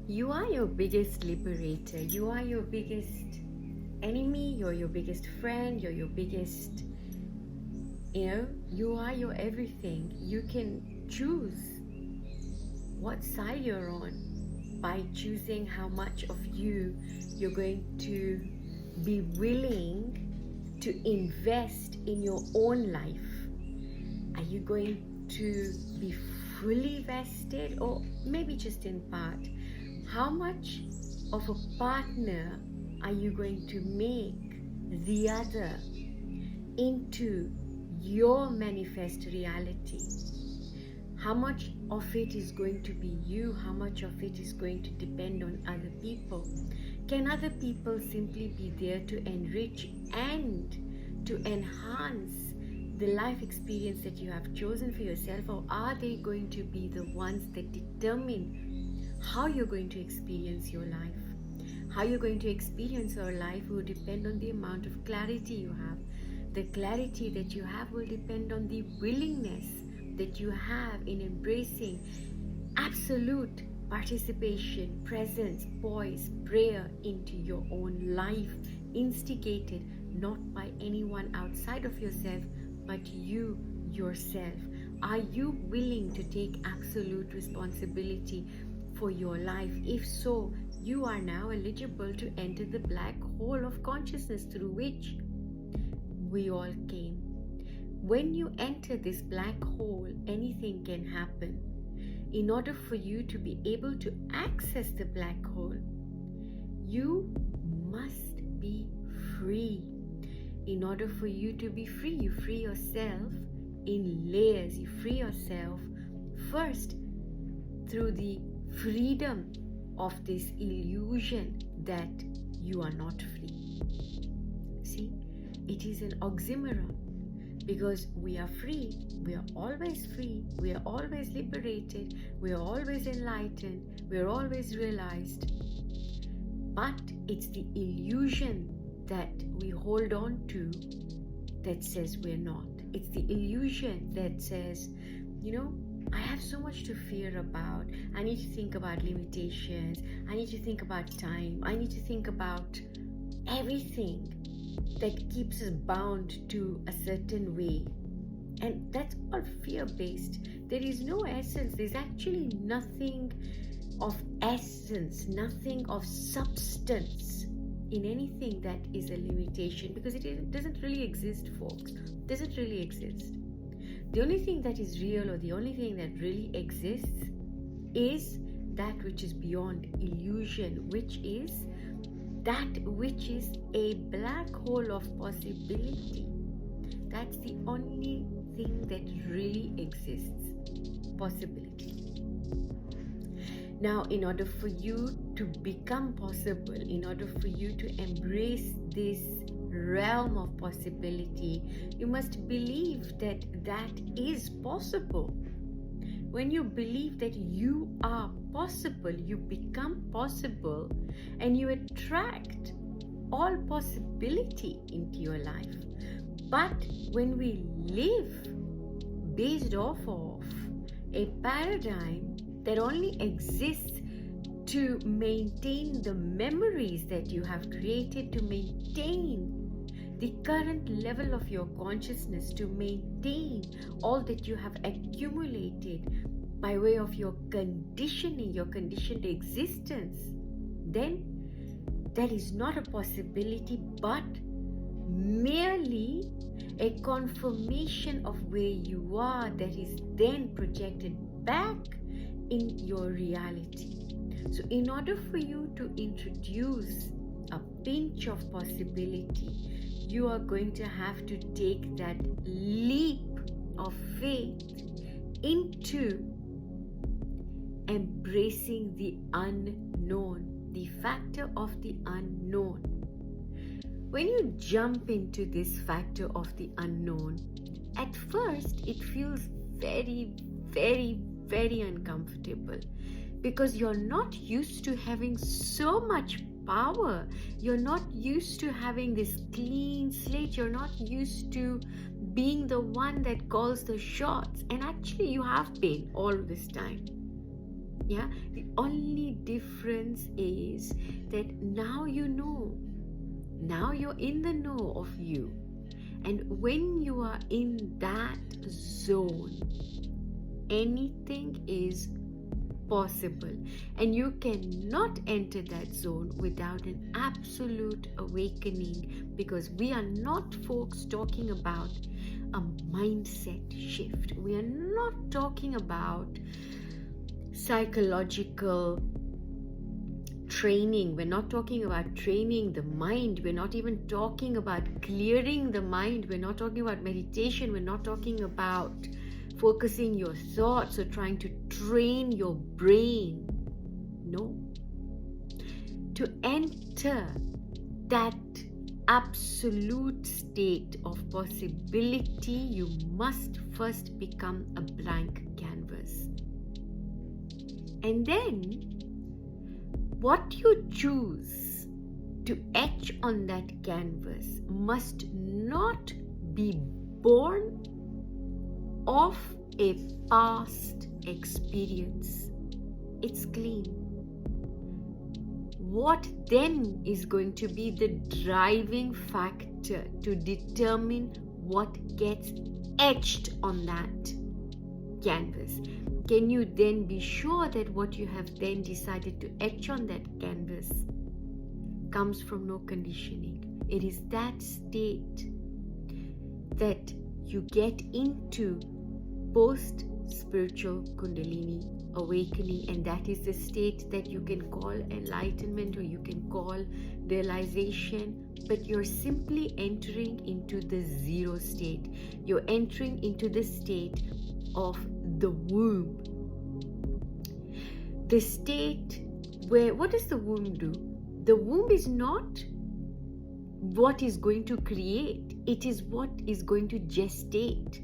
You are your biggest liberator. You are your biggest enemy. You're your biggest friend. You're your biggest, you are your everything. You can choose what side you're on by choosing how much of you're going to be willing to invest in your own life. Are you going to be fully vested, or maybe just in part? How much of a partner are you going to make the other into your manifest reality? How much of it is going to be you? How much of it is going to depend on other people? Can other people simply be there to enrich and to enhance the life experience that you have chosen for yourself, or are they going to be the ones that determine how you're going to experience your life? How you're going to experience your life will depend on the amount of clarity you have. The clarity that you have will depend on the willingness that you have in embracing absolute participation, presence, poise, prayer into your own life, instigated not by anyone outside of yourself, but you yourself. Are you willing to take absolute responsibility for your life? If so, you are now eligible to enter the black hole of consciousness through which we all came. When you enter this black hole, anything can happen. In order for you to be able to access the black hole, you must be free. In order for you to be free, you free yourself in layers. You free yourself first through the freedom of this illusion that you are not free. See, it is an oxymoron, because we are free, we are always free, we are always liberated, we are always enlightened, we are always realized. But it's the illusion that we hold on to that says we're not. It's the illusion that says, I have so much to fear about. I need to think about limitations. I need to think about time. I need to think about everything that keeps us bound to a certain way. And that's all fear-based. There is no essence. There's actually nothing of essence, nothing of substance in anything that is a limitation, because it doesn't really exist, folks. It doesn't really exist. The only thing that is real, or the only thing that really exists, is that which is beyond illusion, which is that which is a black hole of possibility. That's the only thing that really exists. Possibility. Now, in order for you to become possible, in order for you to embrace this realm of possibility, you must believe that that is possible. When you believe that you are possible, you become possible, and you attract all possibility into your life. But when we live based off of a paradigm that only exists to maintain the memories that you have created, to maintain the current level of your consciousness, to maintain all that you have accumulated by way of your conditioning, your conditioned existence, then that is not a possibility, but merely a confirmation of where you are that is then projected back in your reality. So in order for you to introduce a pinch of possibility, you are going to have to take that leap of faith into embracing the unknown, the factor of the unknown. When you jump into this factor of the unknown, at first it feels very, very, very uncomfortable, because you're not used to having so much power. You're not used to having this clean slate. You're not used to being the one that calls the shots. And actually you have been all this time. Yeah, the only difference is that now you know. Now you're in the know of you. And when you are in that zone, anything is possible. And you cannot enter that zone without an absolute awakening, because we are not, folks, talking about a mindset shift. We are not talking about psychological training. We're not talking about training the mind. We're not even talking about clearing the mind. We're not talking about meditation. We're not talking about focusing your thoughts or trying to train your brain. No. To enter that absolute state of possibility, you must first become a blank canvas. And then what you choose to etch on that canvas must not be born of a past experience. It's clean. What then is going to be the driving factor to determine what gets etched on that canvas? Can you then be sure that what you have then decided to etch on that canvas comes from no conditioning? It is that state that you get into post-spiritual Kundalini awakening, and that is the state that you can call enlightenment or you can call realization, but you're simply entering into the zero state. You're entering into the state of the womb. The state where, what does the womb do? The womb is not what is going to create. It is what is going to gestate.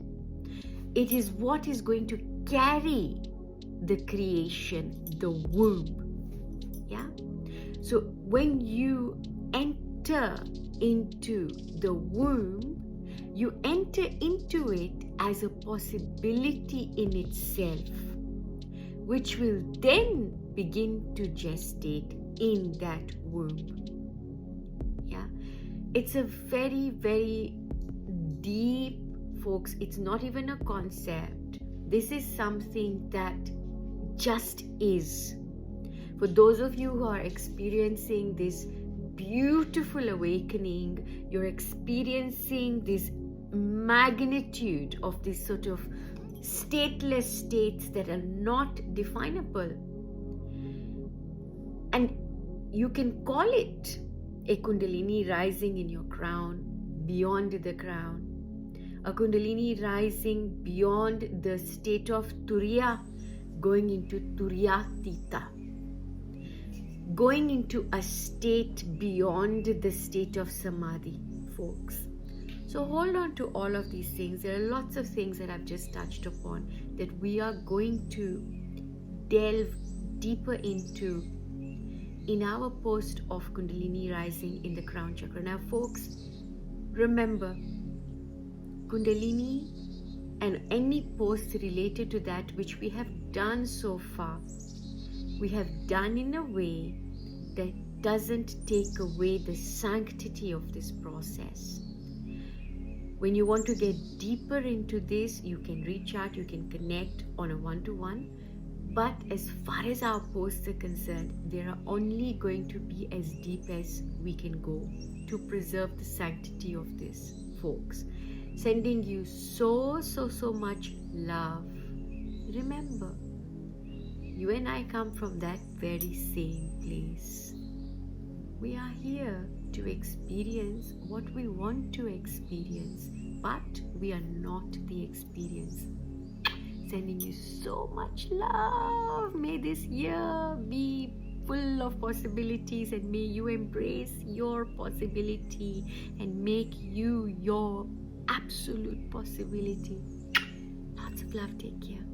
It is what is going to carry the creation, the womb. Yeah? So when you enter into the womb, you enter into it as a possibility in itself, which will then begin to gestate in that womb. Yeah, it's a very, very deep, folks. It's not even a concept. This is something that just is. For those of you who are experiencing this beautiful awakening, you're experiencing this magnitude of this sort of stateless states that are not definable, and you can call it a Kundalini rising in your crown, beyond the crown, a Kundalini rising beyond the state of Turiya, going into Turiyatita, going into a state beyond the state of Samadhi, folks. So hold on to all of these things. There are lots of things that I've just touched upon that we are going to delve deeper into in our post of Kundalini rising in the crown chakra. Now, folks, remember, Kundalini and any post related to that which we have done so far, we have done in a way that doesn't take away the sanctity of this process. When you want to get deeper into this, you can reach out, you can connect on a one-to-one. But as far as our posts are concerned, they are only going to be as deep as we can go to preserve the sanctity of this, folks. Sending you so much love. Remember, you and I come from that very same place. We are here to experience what we want to experience, but we are not the experience. Sending you so much love. May this year be full of possibilities, and may you embrace your possibility and make you your absolute possibility. Lots of love. Take care.